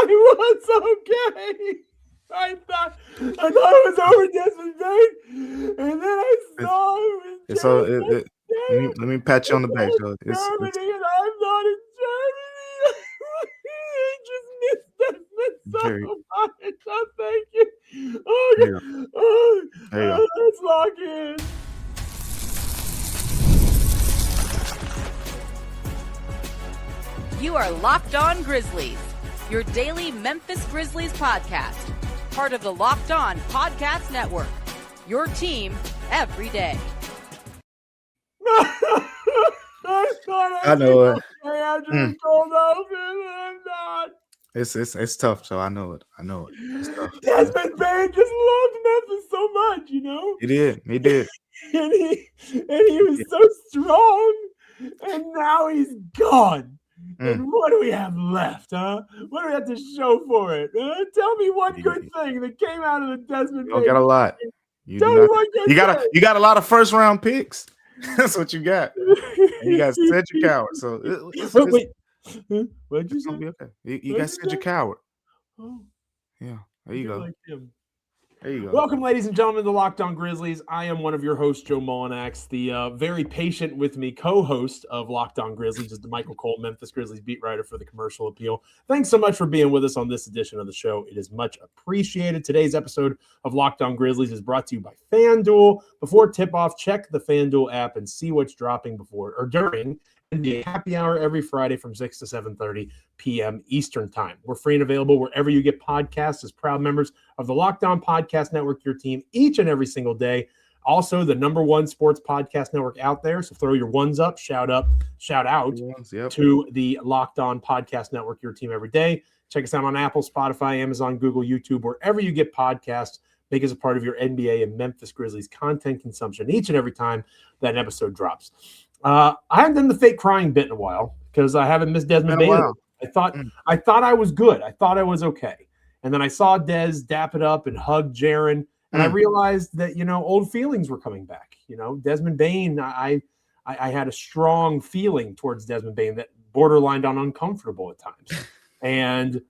was okay. I thought it was over Desmond Bane, and then I saw it was So let me pat you on the back, Joe. Germany, and I'm not in Germany. I just missed Desmond Very, so much. Oh, thank you. Oh, there you God. Oh, There you go. let's lock in. You are Locked On Grizzlies, your daily Memphis Grizzlies podcast, part of the Locked On Podcast Network, your team every day. I know it. After the cold open, I'm not. It's tough, Joe. I know it. It's tough. Desmond Bane just loved Memphis so much, you know. He did. and he was so strong, and now he's gone. And what do we have left, huh? What do we have to show for it? Tell me one good thing that came out of the Desmond Bane. You don't got a lot. You got a lot of first round picks. That's what you got. And you got Cedric Howard. So wait. What'd you say? Be okay. You got Cedric Howard. Oh, yeah. There you go. Like him. There you go. Welcome, ladies and gentlemen, to Locked On Grizzlies. I am one of your hosts, Joe Mullinax, the very patient with me co-host of Locked On Grizzlies is Damichael Cole, Memphis Grizzlies beat writer for the Commercial Appeal. Thanks so much for being with us on this edition of the show. It is much appreciated. Today's episode of Locked On Grizzlies is brought to you by FanDuel. Before tip-off, check the FanDuel app and see what's dropping before or during NBA happy hour every Friday from 6 to 7:30 p.m. Eastern Time. We're free and available wherever you get podcasts as proud members of the Locked On Podcast Network, your team each and every single day. Also, the #1 sports podcast network out there. So throw your ones up, shout out to the Locked On Podcast Network, your team every day. Check us out on Apple, Spotify, Amazon, Google, YouTube, wherever you get podcasts. Make us a part of your NBA and Memphis Grizzlies content consumption each and every time that an episode drops. I haven't done the fake crying bit in a while because I haven't missed Desmond Bane. I thought I was good. I thought I was okay. And then I saw Dez dap it up and hug Jaren, and I realized that, old feelings were coming back. Desmond Bane, I had a strong feeling towards Desmond Bane that borderlined on uncomfortable at times. And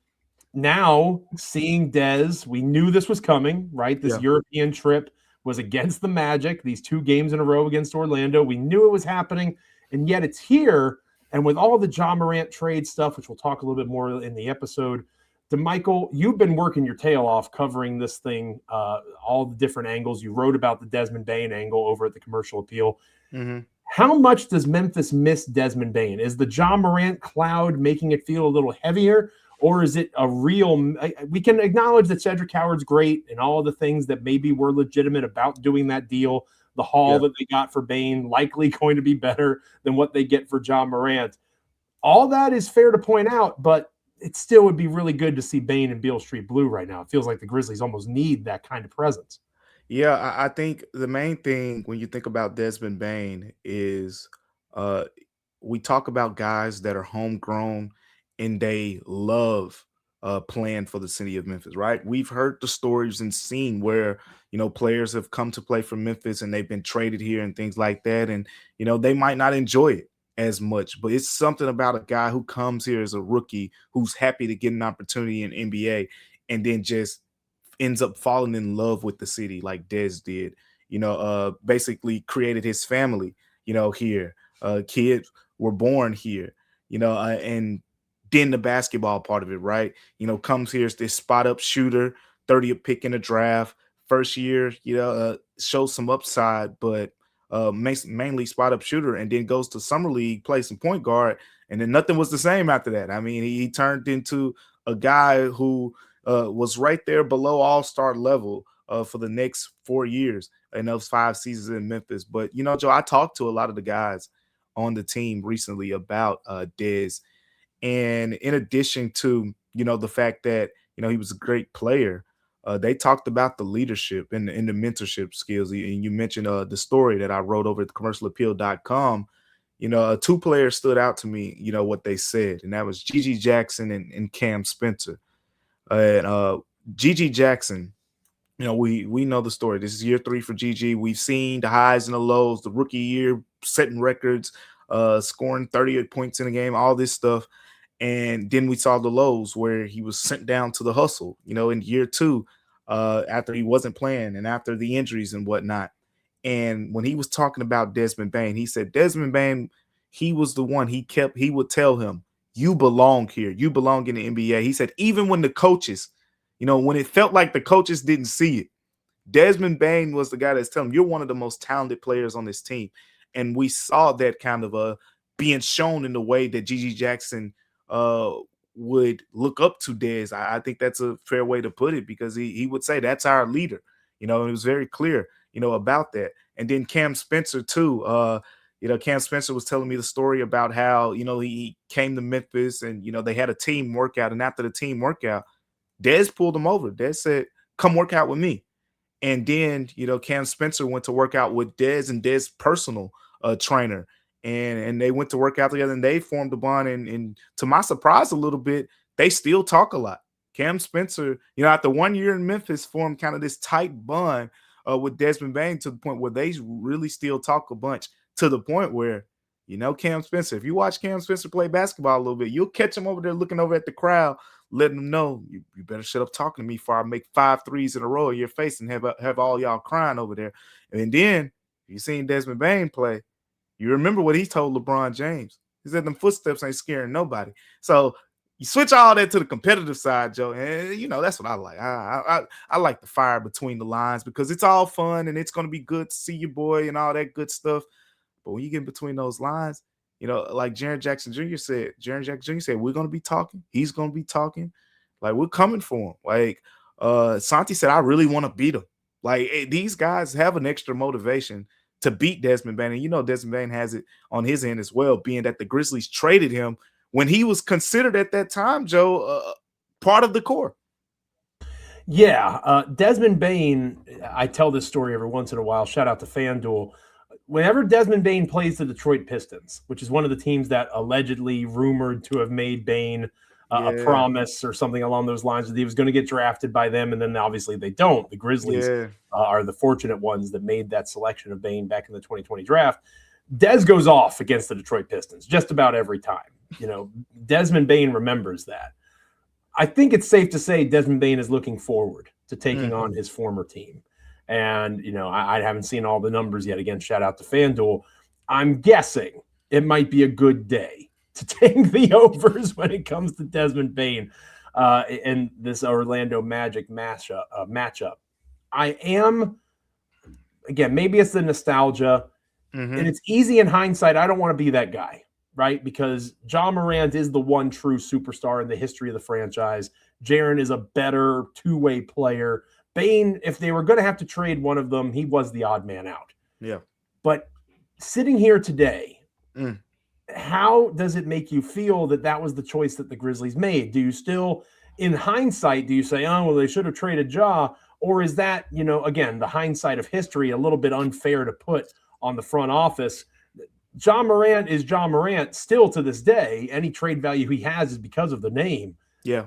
now seeing Dez, we knew this was coming, right? This European trip was against the Magic, these 2 games in a row against Orlando. We knew it was happening, and yet it's here. And with all the Ja Morant trade stuff, which we'll talk a little bit more in the episode, Damichael, you've been working your tail off covering this thing, all the different angles. You wrote about the Desmond Bane angle over at the Commercial Appeal. Mm-hmm. How much does Memphis miss Desmond Bane? Is the Ja Morant cloud making it feel a little heavier? Or is it a real – we can acknowledge that Cedric Howard's great and all the things that maybe were legitimate about doing that deal. The haul that they got for Bane likely going to be better than what they get for Ja Morant. All that is fair to point out, but it still would be really good to see Bane and Beale Street Blue right now. It feels like the Grizzlies almost need that kind of presence. Yeah, I think the main thing when you think about Desmond Bane is we talk about guys that are homegrown and they love playing for the city of Memphis, right? We've heard the stories and seen where, players have come to play for Memphis and they've been traded here and things like that. And, they might not enjoy it as much, but it's something about a guy who comes here as a rookie who's happy to get an opportunity in NBA and then just ends up falling in love with the city like Dez did, basically created his family, here. Kids were born here, and then the basketball part of it, right? Comes here as this spot-up shooter, 30th pick in the draft. First year, shows some upside, but mainly spot-up shooter, and then goes to Summer League, plays some point guard, and then nothing was the same after that. I mean, he turned into a guy who was right there below all-star level for the next 4 years in those 5 seasons in Memphis. But, Joe, I talked to a lot of the guys on the team recently about Dez. And in addition to, the fact that, he was a great player, they talked about the leadership and the mentorship skills. And you mentioned the story that I wrote over at commercialappeal.com. 2 players stood out to me, what they said, and that was Gigi Jackson and Cam Spencer. And Gigi Jackson, we know the story. This is year 3 for Gigi. We've seen the highs and the lows, the rookie year, setting records, scoring 38 points in a game, all this stuff. And then we saw the lows where he was sent down to the hustle, in year 2, after he wasn't playing and after the injuries and whatnot. And when he was talking about Desmond Bane, he said Desmond Bane, he was the one he would tell him, you belong here. You belong in the NBA. He said, even when the coaches, when it felt like the coaches didn't see it, Desmond Bane was the guy that's telling him, you're one of the most talented players on this team. And we saw that kind of being shown in the way that Gigi Jackson would look up to Dez. I think that's a fair way to put it, because he would say that's our leader, and it was very clear, about that. And then Cam Spencer too. Cam Spencer was telling me the story about how, he came to Memphis and, they had a team workout. And after the team workout, Dez pulled him over. Dez said, come work out with me. And then, Cam Spencer went to work out with Dez and Dez's personal trainer. And they went to work out together and they formed a bond. And to my surprise a little bit, they still talk a lot. Cam Spencer, after 1 year in Memphis, formed kind of this tight bond with Desmond Bane, to the point where they really still talk a bunch, to the point where, Cam Spencer, if you watch Cam Spencer play basketball a little bit, you'll catch him over there looking over at the crowd, letting them know, you better shut up talking to me before I make 5 threes in a row in your face and have all y'all crying over there. And then you seen Desmond Bane play. You remember what he told LeBron James. He said them footsteps ain't scaring nobody. So you switch all that to the competitive side, Joe, and, that's what I like. I like the fire between the lines, because it's all fun and it's going to be good to see your boy and all that good stuff. But when you get between those lines, like Jaren Jackson Jr. said, we're going to be talking. He's going to be talking. Like, we're coming for him. Like, Santi said, I really want to beat him. Like, these guys have an extra motivation to beat Desmond Bane. And Desmond Bane has it on his end as well, being that the Grizzlies traded him when he was considered at that time, Joe, part of the core. Yeah, Desmond Bane, I tell this story every once in a while. Shout out to FanDuel. Whenever Desmond Bane plays the Detroit Pistons, which is one of the teams that allegedly rumored to have made Bane a promise or something along those lines, that he was going to get drafted by them, and then obviously they don't. The Grizzlies are the fortunate ones that made that selection of Bane back in the 2020 draft. Dez goes off against the Detroit Pistons just about every time. Desmond Bane remembers that. I think it's safe to say Desmond Bane is looking forward to taking on his former team. And, I haven't seen all the numbers yet. Again, shout out to FanDuel. I'm guessing it might be a good day to take the overs when it comes to Desmond Bane in this Orlando Magic matchup. I am, again, maybe it's the nostalgia. And it's easy in hindsight. I don't want to be that guy, right? Because Ja Morant is the one true superstar in the history of the franchise. Jaren is a better two-way player. Bane, if they were going to have to trade one of them, he was the odd man out. Yeah. But sitting here today, how does it make you feel that was the choice that the Grizzlies made? Do you still, in hindsight, do you say, oh, well, they should have traded Ja? Or is that, again, the hindsight of history, a little bit unfair to put on the front office? Ja Morant is Ja Morant still to this day. Any trade value he has is because of the name. Yeah.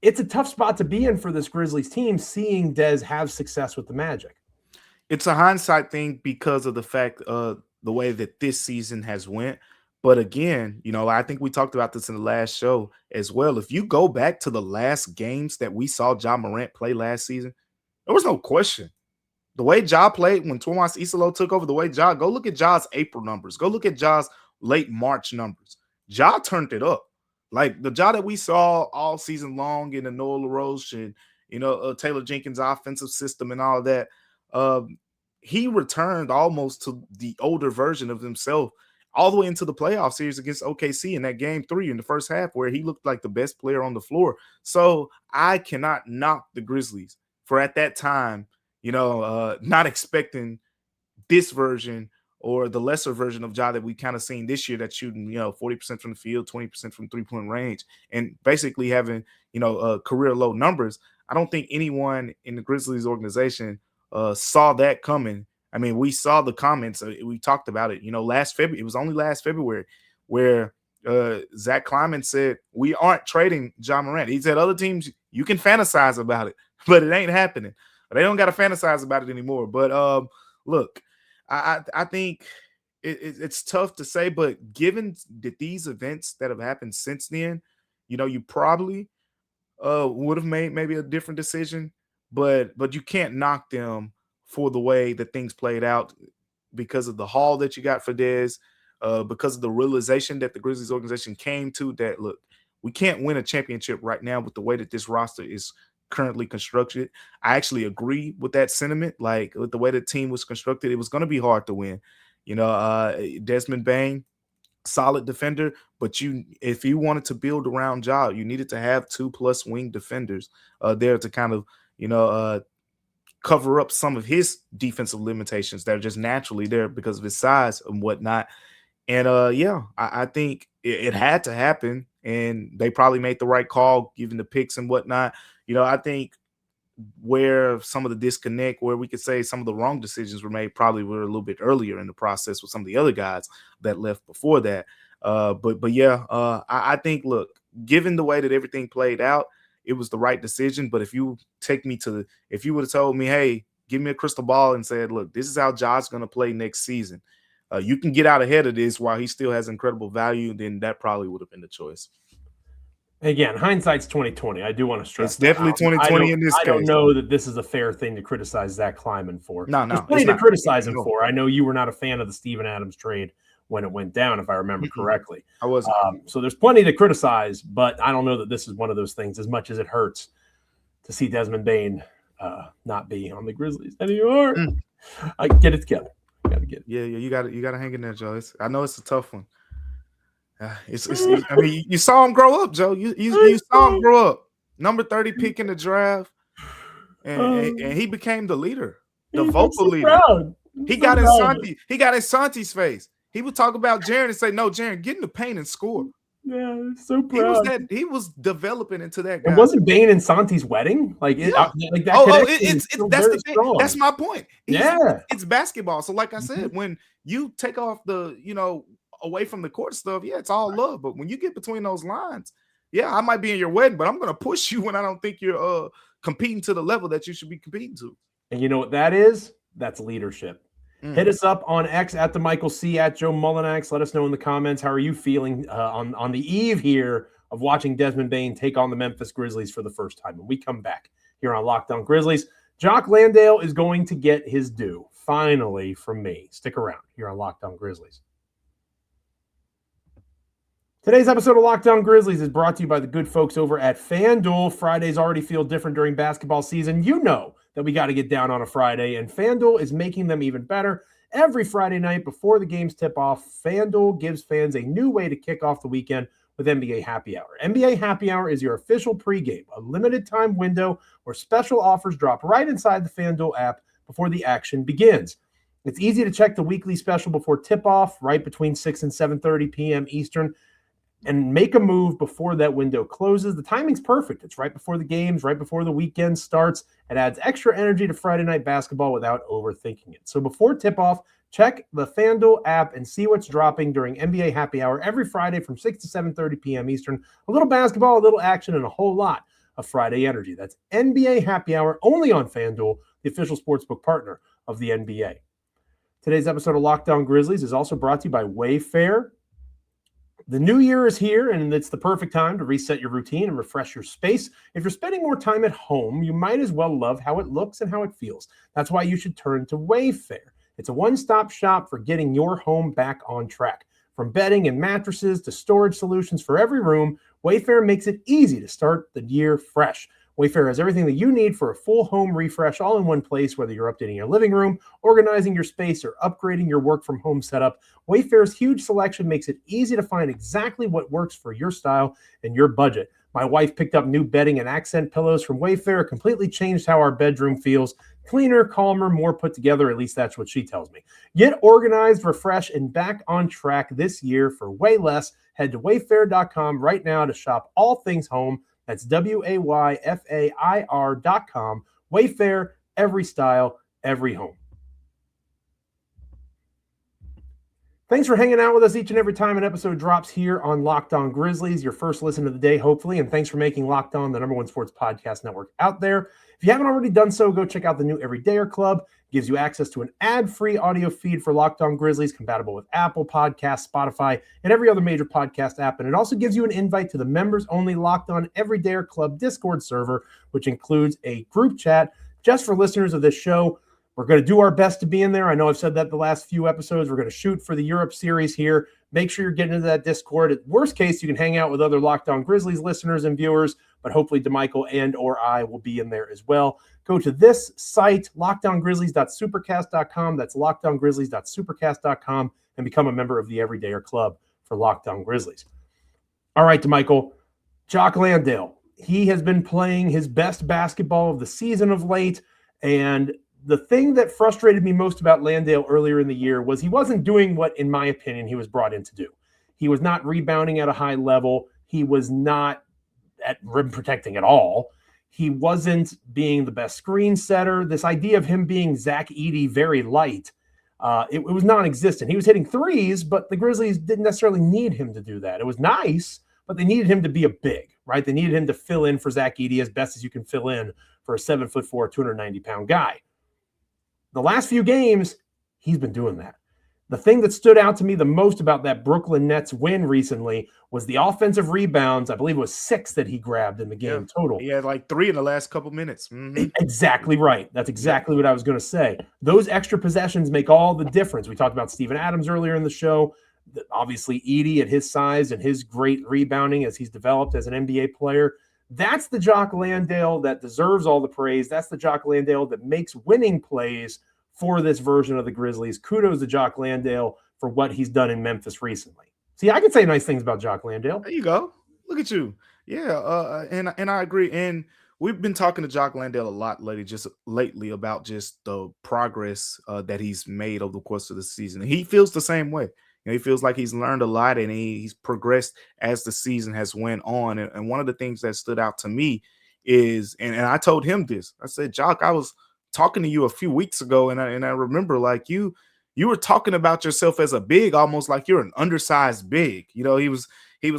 It's a tough spot to be in for this Grizzlies team, seeing Dez have success with the Magic. It's a hindsight thing because of the fact of the way that this season has went. But again, I think we talked about this in the last show as well. If you go back to the last games that we saw Ja Morant play last season, there was no question. The way Ja played when Tomas Isolo took over, go look at Ja's April numbers. Go look at Ja's late March numbers. Ja turned it up. Like the Ja that we saw all season long in the Noah LaRoche and, Taylor Jenkins offensive system and all of that, he returned almost to the older version of himself all the way into the playoff series against OKC in that game 3 in the first half, where he looked like the best player on the floor. So I cannot knock the Grizzlies for at that time, not expecting this version or the lesser version of Ja that we kind of seen this year, that's shooting, 40% from the field, 20% from 3-point range, and basically having, career low numbers. I don't think anyone in the Grizzlies organization saw that coming. I mean, we saw the comments. We talked about it, last February. It was only last February where Zach Kleiman said, we aren't trading Ja Morant. He said, other teams, you can fantasize about it, but it ain't happening. They don't got to fantasize about it anymore. But look, I think it's tough to say, but given that these events that have happened since then, you probably would have made maybe a different decision, but you can't knock them for the way that things played out because of the haul that you got for Dez, because of the realization that the Grizzlies organization came to that, look, we can't win a championship right now with the way that this roster is currently constructed. I actually agree with that sentiment. Like, with the way the team was constructed, it was going to be hard to win. Desmond Bane, solid defender, but if you wanted to build around Ja, you needed to have 2+ wing defenders there to kind of, cover up some of his defensive limitations that are just naturally there because of his size and whatnot. And I think it had to happen, and they probably made the right call given the picks and whatnot. I think where some of the disconnect, where we could say some of the wrong decisions were made, probably were a little bit earlier in the process with some of the other guys that left before that. I think, look, given the way that everything played out, it was the right decision. But if you if you would have told me, hey, give me a crystal ball and said, look, this is how Josh's going to play next season, you can get out ahead of this while he still has incredible value, then that probably would have been the choice. Again, hindsight's 2020. I do want to stress it's definitely 2020 in this case. I don't know that this is a fair thing to criticize Zach Kleiman for. No, there's plenty to criticize him for. I know you were not a fan of the Steven Adams trade when it went down, if I remember correctly. I wasn't. So there's plenty to criticize, but I don't know that this is one of those things, as much as it hurts to see Desmond Bane not be on the Grizzlies anymore. I get it together. Got to get it. Yeah, you got to hang in there, Joe. I know it's a tough one. I mean, you saw him grow up, Joe. You saw him grow up. Number 30 pick in the draft, and he became the leader, the vocal leader. Proud. He got in Santi's face. He would talk about Jaren and say, "No, Jaren, get in the paint and score." Yeah, so proud. He was developing into that guy. It wasn't Bane and Santi's wedding, like that. That's the thing. Strong. That's my point. It's basketball. So, like I said, Mm-hmm. when you take off away from the court stuff, it's all love. But when you get between those lines, I might be in your wedding, but I'm going to push you when I don't think you're competing to the level that you should be competing to. And you know what that is? That's leadership. Hit us up on X at Damichael C, at Joe Mullinax. Let us know in the comments, how are you feeling on the eve here of watching Desmond Bane take on the Memphis Grizzlies for the first time. When we come back here on Locked On Grizzlies, Jock Landale is going to get his due, finally, from me. Stick around here on Locked On Grizzlies. Today's episode of Locked On Grizzlies is brought to you by the good folks over at FanDuel. Fridays already feel different during basketball season. You know that we got to get down on a Friday, and FanDuel is making them even better. Every Friday night before the games tip off, FanDuel gives fans a new way to kick off the weekend with NBA Happy Hour. NBA Happy Hour is your official pregame, a limited time window where special offers drop right inside the FanDuel app before the action begins. It's easy to check the weekly special before tip-off, right between 6 and 7:30 p.m. Eastern, and make a move before that window closes. The timing's perfect. It's right before the games, right before the weekend starts. It adds extra energy to Friday night basketball without overthinking it. So before tip-off, check the FanDuel app and see what's dropping during NBA Happy Hour every Friday from 6 to 7:30 p.m. Eastern. A little basketball, a little action, and a whole lot of Friday energy. That's NBA Happy Hour only on FanDuel, the official sportsbook partner of the NBA. Today's episode of Locked On Grizzlies is also brought to you by Wayfair. The new year is here, and it's the perfect time to reset your routine and refresh your space. If you're spending more time at home, you might as well love how it looks and how it feels. That's why you should turn to Wayfair. It's a one-stop shop for getting your home back on track. From bedding and mattresses to storage solutions for every room, Wayfair makes it easy to start the year fresh. Wayfair has everything that you need for a full home refresh all in one place, whether you're updating your living room, organizing your space, or upgrading your work from home setup. Wayfair's huge selection makes it easy to find exactly what works for your style and your budget. My wife picked up new bedding and accent pillows from Wayfair. It completely changed how our bedroom feels. Cleaner, calmer, more put together. At least that's what she tells me. Get organized, refresh, and back on track this year for way less. Head to wayfair.com right now to shop all things home. That's WAYFAIR.com. Wayfair, every style, every home. Thanks for hanging out with us each and every time an episode drops here on Locked On Grizzlies, your first listen of the day, hopefully. And thanks for making Locked On the #1 sports podcast network out there. If you haven't already done so, go check out the new Everydayer Club. It gives you access to an ad-free audio feed for Locked On Grizzlies, compatible with Apple Podcasts, Spotify, and every other major podcast app. And it also gives you an invite to the members-only Locked On Everydayer Club Discord server, which includes a group chat just for listeners of this show. We're going to do our best to be in there. I know I've said that the last few episodes. We're going to shoot for the Europe series here. Make sure you're getting into that Discord. At worst case, you can hang out with other Locked On Grizzlies listeners and viewers, but hopefully Damichael and or I will be in there as well. Go to this site, lockedongrizzlies.supercast.com. That's lockedongrizzlies.supercast.com and become a member of the Everydayer Club for Locked On Grizzlies. All right, Damichael, Jock Landale. He has been playing his best basketball of the season of late, and the thing that frustrated me most about Landale earlier in the year was he wasn't doing what, in my opinion, he was brought in to do. He was not rebounding at a high level. He was not at rim protecting at all. He wasn't being the best screen setter. This idea of him being Zach Edey very light, it was non-existent. He was hitting threes, but the Grizzlies didn't necessarily need him to do that. It was nice, but they needed him to be a big, right? They needed him to fill in for Zach Edey as best as you can fill in for a 7'4", 290-pound guy. The last few games, he's been doing that. The thing that stood out to me the most about that Brooklyn Nets win recently was the offensive rebounds. I believe it was 6 that he grabbed in the game total. He had like 3 in the last couple minutes. Mm-hmm. Exactly right. That's exactly what I was going to say. Those extra possessions make all the difference. We talked about Steven Adams earlier in the show. Obviously, Edey at his size and his great rebounding as he's developed as an NBA player. That's the Jock Landale that deserves all the praise. That's the Jock Landale that makes winning plays for this version of the Grizzlies. Kudos to Jock Landale for what he's done in Memphis recently. See, I can say nice things about Jock Landale. There you go. Look at you. Yeah, and I agree. And we've been talking to Jock Landale a lot lately about just the progress that he's made over the course of the season. And he feels the same way. He feels like he's learned a lot and he's progressed as the season has went on. And one of the things that stood out to me is, and I told him this, I said, Jock, I was talking to you a few weeks ago, and I remember like you were talking about yourself as a big, almost like you're an undersized big. He was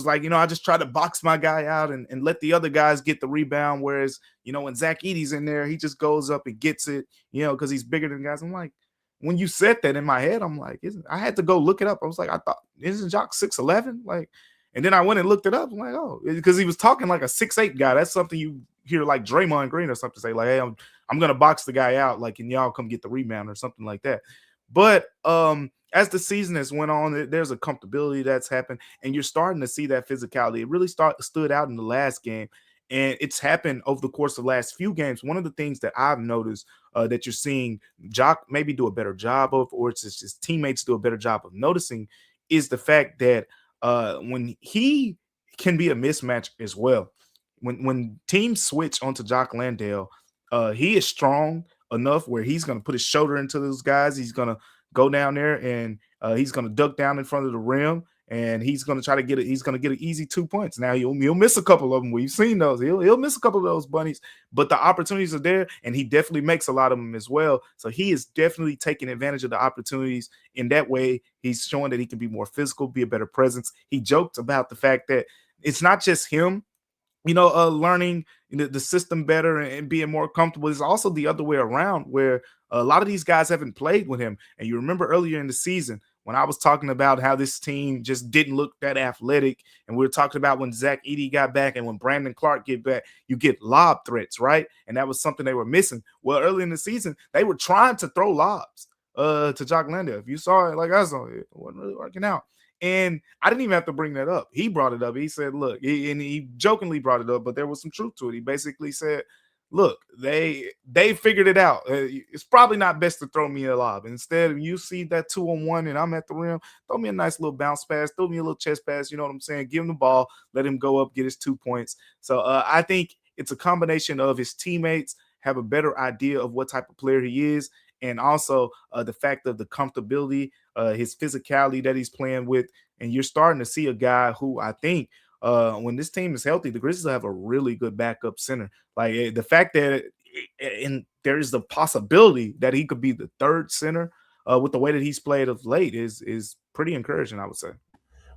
like, I just try to box my guy out and let the other guys get the rebound. Whereas, when Zach Edey's in there, he just goes up and gets it, because he's bigger than guys. I'm like, when you said that in my head, I'm like, I had to go look it up. I was like, I thought, isn't Jock 6'11"? Like, and then I went and looked it up. I'm like, oh, because he was talking like a 6'8" guy. That's something you hear like Draymond Green or something say, like, hey, I'm gonna box the guy out, like, and y'all come get the rebound or something like that. But as the season has went on, there's a comfortability that's happened, and you're starting to see that physicality. It really stood out in the last game. And it's happened over the course of the last few games. One of the things that I've noticed that you're seeing Jock maybe do a better job of, or it's just his teammates do a better job of noticing, is the fact that when he can be a mismatch as well. When teams switch onto Jock Landale, he is strong enough where he's going to put his shoulder into those guys. He's going to go down there and he's going to duck down in front of the rim. And he's going to try to get it. He's going to get an easy 2 points. Now he'll miss a couple of them. We've seen those. He'll miss a couple of those bunnies, but the opportunities are there, and he definitely makes a lot of them as well. So he is definitely taking advantage of the opportunities. In that way, he's showing that he can be more physical, be a better presence. He joked about the fact that it's not just him, learning the system better and being more comfortable. It's also the other way around, where a lot of these guys haven't played with him. And you remember earlier in the season, when I was talking about how this team just didn't look that athletic, and we were talking about when Zach Edey got back and when Brandon Clark get back, you get lob threats, right? And that was something they were missing. Well, early in the season, they were trying to throw lobs to Jock Landale. If you saw it like I saw it, it wasn't really working out. And I didn't even have to bring that up. He brought it up. He said, look, and he jokingly brought it up, but there was some truth to it. He basically said, look, they figured it out. It's probably not best to throw me a lob. Instead, if you see that 2-on-1 and I'm at the rim, throw me a nice little bounce pass, throw me a little chest pass, you know what I'm saying? Give him the ball, let him go up, get his 2 points. So I think it's a combination of his teammates have a better idea of what type of player he is, and also the fact of the comfortability, his physicality that he's playing with. And you're starting to see a guy who I think when this team is healthy, the Grizzlies have a really good backup center. Like the fact that there is the possibility that he could be the third center with the way that he's played of late is pretty encouraging, I would say.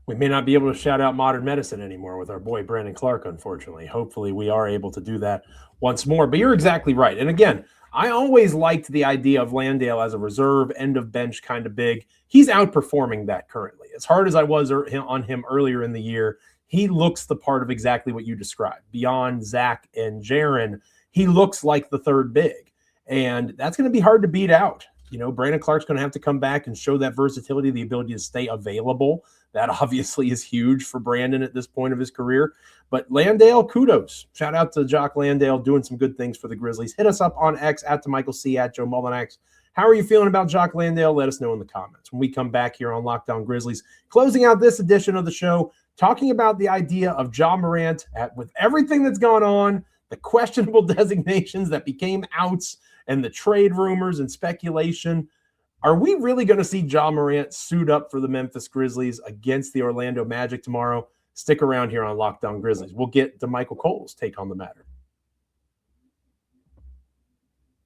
We may not be able to shout out modern medicine anymore with our boy Brandon Clark, unfortunately. Hopefully we are able to do that once more. But you're exactly right. And again, I always liked the idea of Landale as a reserve, end of bench kind of big. He's outperforming that currently. As hard as I was on him earlier in the year, he looks the part of exactly what you described. Beyond Zach and Jaren, he looks like the third big. And that's going to be hard to beat out. You know, Brandon Clark's going to have to come back and show that versatility, the ability to stay available. That obviously is huge for Brandon at this point of his career. But Landale, kudos. Shout out to Jock Landale doing some good things for the Grizzlies. Hit us up on X at Damichael C at Joe Mullinax. How are you feeling about Jock Landale? Let us know in the comments. When we come back here on Locked On Grizzlies, closing out this edition of the show, talking about the idea of Ja Morant with everything that's gone on, the questionable designations that became outs, and the trade rumors and speculation. Are we really going to see Ja Morant suit up for the Memphis Grizzlies against the Orlando Magic tomorrow? Stick around here on Locked On Grizzlies. We'll get Damichael Cole's take on the matter.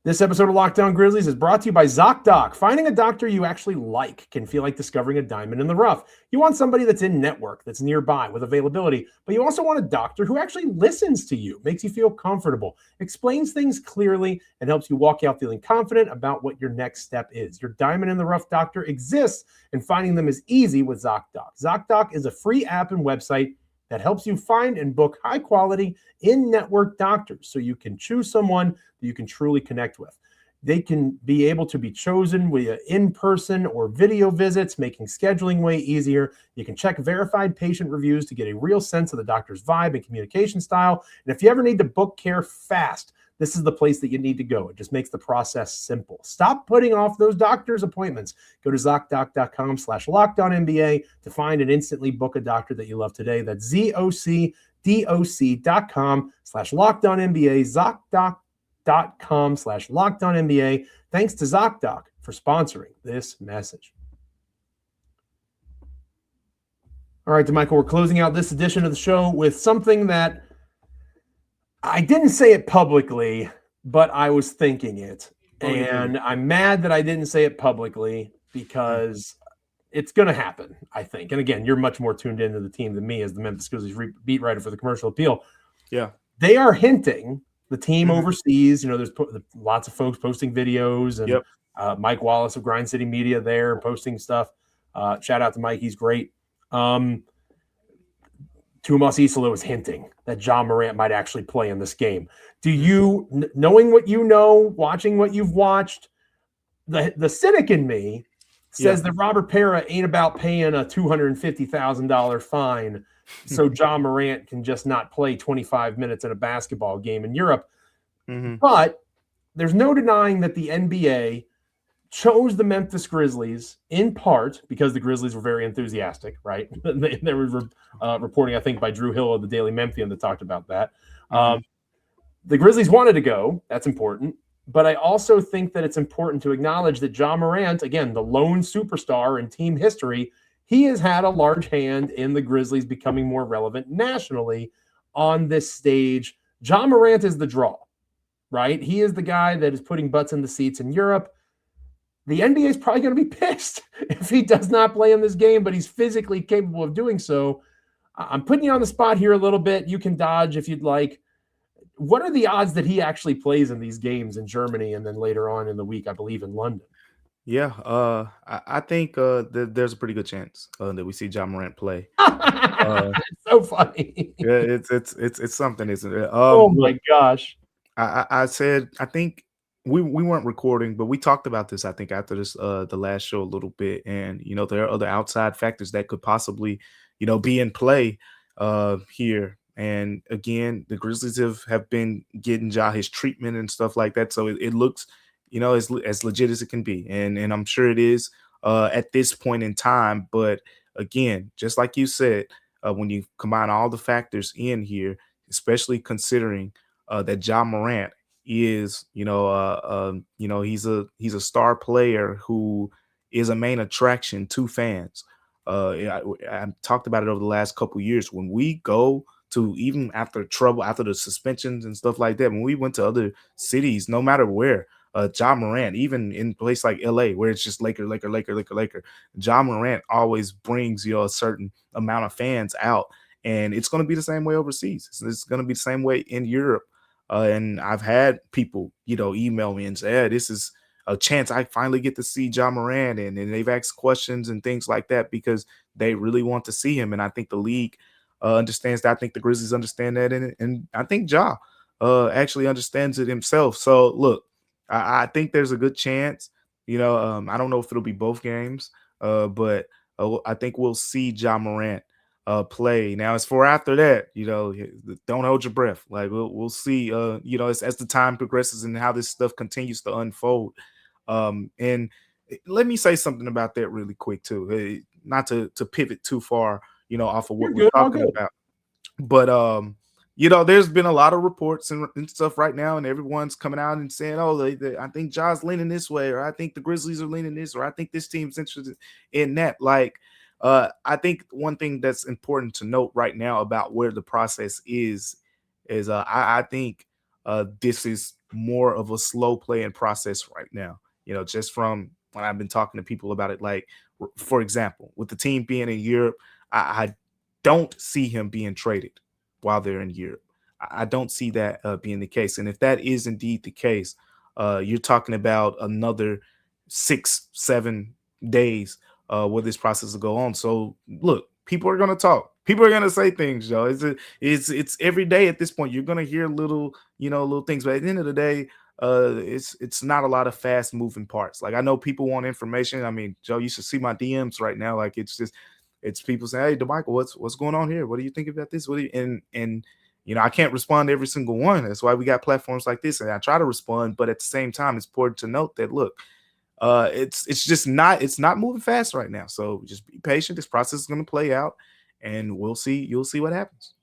This episode of Locked On Grizzlies is brought to you by Zocdoc. Finding a doctor you actually like can feel like discovering a diamond in the rough. You want somebody that's in network, that's nearby with availability, but you also want a doctor who actually listens to you, makes you feel comfortable, explains things clearly, and helps you walk out feeling confident about what your next step is. Your diamond in the rough doctor exists, and finding them is easy with Zocdoc. Zocdoc is a free app and website that helps you find and book high-quality, in-network doctors so you can choose someone that you can truly connect with. They can be able to be chosen via in-person or video visits, making scheduling way easier. You can check verified patient reviews to get a real sense of the doctor's vibe and communication style. And if you ever need to book care fast, this is the place that you need to go. It just makes the process simple. Stop putting off those doctor's appointments. Go to ZocDoc.com/LockedOnNBA to find and instantly book a doctor that you love today. That's ZocDoc.com/LockedOnNBA, ZocDoc.com/LockedOnNBA. Thanks to Zocdoc for sponsoring this message. All right, Damichael, we're closing out this edition of the show with something that I didn't say it publicly, but I was thinking it. And I'm mad that I didn't say it publicly because it's going to happen, I think. And again, you're much more tuned into the team than me as the Memphis Grizzlies beat writer for the Commercial Appeal. Yeah. They are hinting, the team overseas, you know, there's lots of folks posting videos and Mike Wallace of Grind City Media there posting stuff. Shout out to Mike. He's great. Tumas Isola was hinting that Ja Morant might actually play in this game. Do you, knowing what you know, watching what you've watched, the cynic in me says that Robert Pera ain't about paying a $250,000 fine so Ja Morant can just not play 25 minutes in a basketball game in Europe. But there's no denying that the NBA chose the Memphis Grizzlies in part because the Grizzlies were very enthusiastic, right? There was reporting, I think, by Drew Hill of the Daily Memphian that talked about that. The Grizzlies wanted to go. That's important. But I also think that it's important to acknowledge that Ja Morant, again, the lone superstar in team history, he has had a large hand in the Grizzlies becoming more relevant nationally on this stage. Ja Morant is the draw, right? He is the guy that is putting butts in the seats in Europe. The NBA is probably going to be pissed if he does not play in this game, but he's physically capable of doing so. I'm putting you on the spot here a little bit. You can dodge if you'd like. What are the odds that he actually plays in these games in Germany and then later on in the week, I believe, in London? Yeah, I think there's a pretty good chance that we see Ja Morant play. It's so funny. Yeah, it's something, isn't it? Oh my gosh! I said I think we weren't recording, but we talked about this. I think after this the last show a little bit, and you know there are other outside factors that could possibly be in play here. And again, the Grizzlies have been getting Ja his treatment and stuff like that, so it looks as legit as it can be, and I'm sure it is at this point in time. But again, just like you said, when you combine all the factors in here, especially considering that Ja Morant is, he's a star player who is a main attraction to fans. I talked about it over the last couple of years. When we go to, even after the suspensions and stuff like that, when we went to other cities, no matter where, Ja Morant, even in a place like LA where it's just Laker. Ja Morant always brings a certain amount of fans out, and it's going to be the same way overseas. It's going to be the same way in Europe. And I've had people, email me and say, "Hey, this is a chance I finally get to see Ja Morant," and they've asked questions and things like that because they really want to see him. And I think the league understands that. I think the Grizzlies understand that, and I think Ja actually understands it himself. So look, I think there's a good chance. I don't know if it'll be both games, but I think we'll see Ja Morant play. Now, as for after that, don't hold your breath. Like we'll see. As the time progresses and how this stuff continues to unfold. And let me say something about that really quick too. Not to pivot too far, off of what we're talking about. But there's been a lot of reports and stuff right now, and everyone's coming out and saying, "Oh, I think Ja's leaning this way," or "I think the Grizzlies are leaning this," or "I think this team's interested in that." Like, I think one thing that's important to note right now about where the process is I think this is more of a slow playing process right now. Just from when I've been talking to people about it, like, for example, with the team being in Europe, I don't see him being traded while they're in Europe. I don't see that being the case. And if that is indeed the case, you're talking about another 6-7 days where this process will go on. So look, people are going to talk. People are going to say things, Joe. It's every day at this point. You're going to hear little things. But at the end of the day, it's not a lot of fast moving parts. Like, I know people want information. I mean, Joe, you should see my DMs right now. Like, it's people saying, "Hey, Damichael, what's going on here? What do you think about this?" And I can't respond to every single one. That's why we got platforms like this, and I try to respond. But at the same time, it's important to note that, look, it's not moving fast right now. So just be patient. This process is going to play out, and we'll see. You'll see what happens.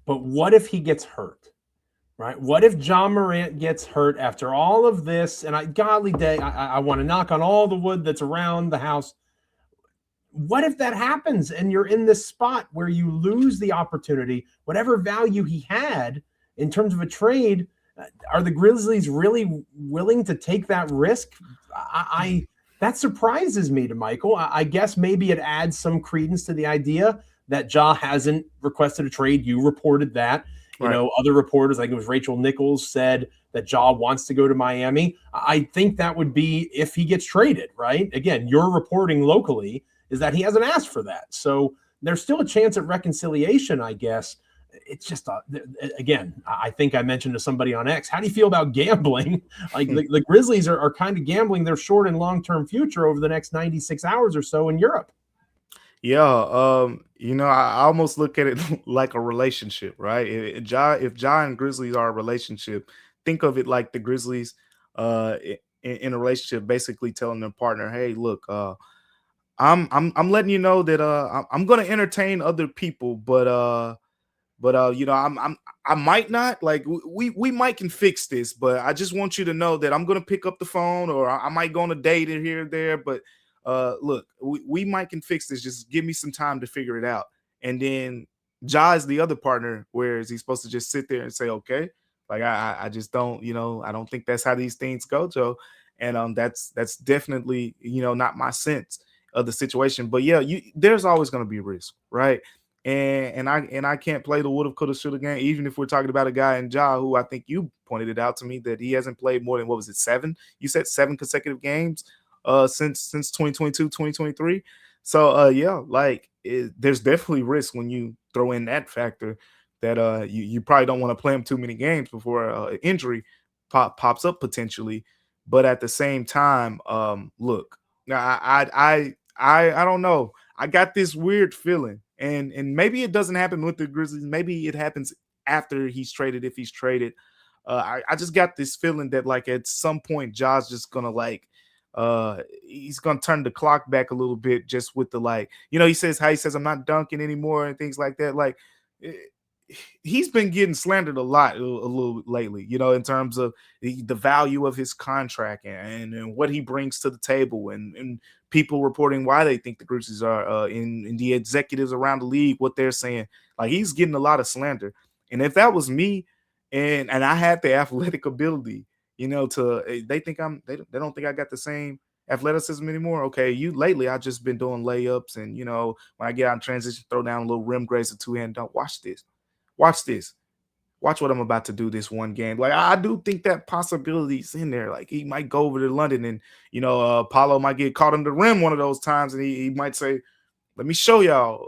But what if he gets hurt? Right? What if Ja Morant gets hurt after all of this? And godly day, I want to knock on all the wood that's around the house. What if that happens and you're in this spot where you lose the opportunity, whatever value he had in terms of a trade? Are the Grizzlies really willing to take that risk? That surprises me, Damichael. I guess maybe it adds some credence to the idea that Ja hasn't requested a trade. You reported that. Other reporters, like it was Rachel Nichols, said that Ja wants to go to Miami. I think that would be if he gets traded, right? Again, you're reporting locally is that he hasn't asked for that. So there's still a chance at reconciliation, I guess. It's just, again, I think I mentioned to somebody on X, how do you feel about gambling? Like the Grizzlies are kind of gambling their short and long-term future over the next 96 hours or so in Europe. Yeah, I almost look at it like a relationship, right? If Ja and Grizzlies are a relationship, think of it like the Grizzlies in a relationship, basically telling their partner, "Hey, look, I'm letting you know that I'm going to entertain other people, but I might not, like, we might can fix this, but I just want you to know that I'm going to pick up the phone, or I might go on a date here or there, but look, we might can fix this. Just give me some time to figure it out." And then Ja is the other partner, where is he supposed to just sit there and say, "Okay"? Like, I just don't, I don't think that's how these things go, Joe. And that's definitely, not my sense of the situation. But yeah, there's always going to be risk, right? And I can't play the woulda, coulda, shoulda game, even if we're talking about a guy in Ja who I think you pointed it out to me that he hasn't played more than, what was it, 7? You said 7 consecutive games since 2022, 2023. So yeah, like there's definitely risk when you throw in that factor that you probably don't want to play him too many games before injury pops up potentially. But at the same time, look, I don't know. I got this weird feeling, and maybe it doesn't happen with the Grizzlies. Maybe it happens after he's traded, if he's traded. I just got this feeling that, like, at some point, Ja's just gonna, like, he's gonna turn the clock back a little bit, just with the, like, he says I'm not dunking anymore and things like that. Like, he's been getting slandered a little lately, in terms of the value of his contract and what he brings to the table, and people reporting why they think the Grizzlies are in the executives around the league, what they're saying. Like, he's getting a lot of slander. And if that was me and I had the athletic ability, they think they don't think I got the same athleticism anymore. Okay, lately I've just been doing layups, and when I get out in transition, throw down a little rim grace or two-hand dunk. Watch this. Watch what I'm about to do this one game. Like, I do think that possibility's in there. Like, he might go over to London, and Paulo might get caught on the rim one of those times, and he might say, let me show y'all.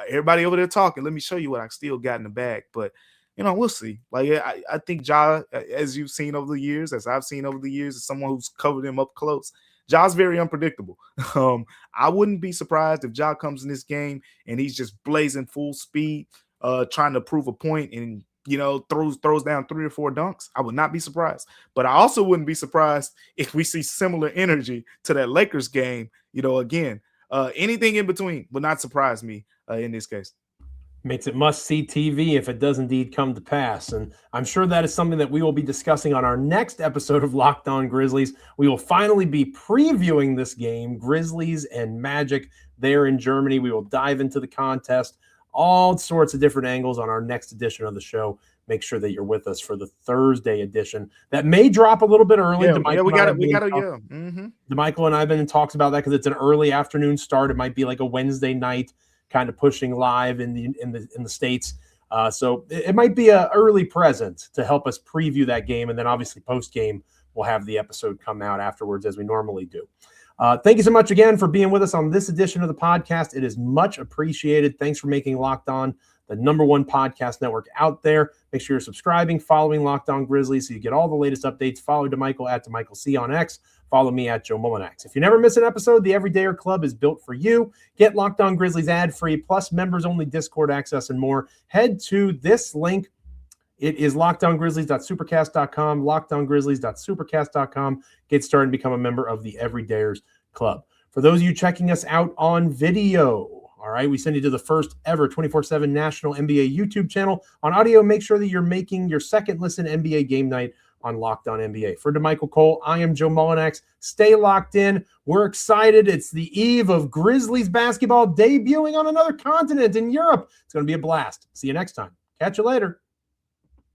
Everybody over there talking, let me show you what I still got in the bag. But we'll see. Like, I think Ja, as you've seen over the years, as I've seen over the years, as someone who's covered him up close, Ja's very unpredictable. I wouldn't be surprised if Ja comes in this game and he's just blazing full speed, trying to prove a point, and throws down 3 or 4 dunks. I would not be surprised. But I also wouldn't be surprised if we see similar energy to that Lakers game. Again, anything in between would not surprise me in this case. Makes it must-see TV if it does indeed come to pass. And I'm sure that is something that we will be discussing on our next episode of Locked On Grizzlies. We will finally be previewing this game, Grizzlies and Magic there in Germany. We will dive into the contest, all sorts of different angles on our next edition of the show. Make sure that you're with us for the Thursday edition. That may drop a little bit early. We got it. Mm-hmm. Damichael and I have been in talks about that because it's an early afternoon start. It might be like a Wednesday night, kind of pushing live in the States. So it might be an early present to help us preview that game. And then obviously post-game, we'll have the episode come out afterwards as we normally do. Thank you so much again for being with us on this edition of the podcast. It is much appreciated. Thanks for making Locked On the #1 podcast network out there. Make sure you're subscribing, following Locked On Grizzlies so you get all the latest updates. Follow Damichael at DamichaelC on X. Follow me at Joe Mullinax. If you never miss an episode, the Everydayer Club is built for you. Get Locked On Grizzlies ad-free, plus members-only Discord access and more. Head to this link. It is lockedongrizzlies.supercast.com, lockedongrizzlies.supercast.com. Get started and become a member of the Everydayers Club. For those of you checking us out on video, all right, we send you to the first ever 24/7 national NBA YouTube channel. On audio, make sure that you're making your second listen NBA game night on Locked On NBA. For Damichael Cole, I am Joe Mullinax. Stay locked in. We're excited. It's the eve of Grizzlies basketball debuting on another continent in Europe. It's going to be a blast. See you next time. Catch you later.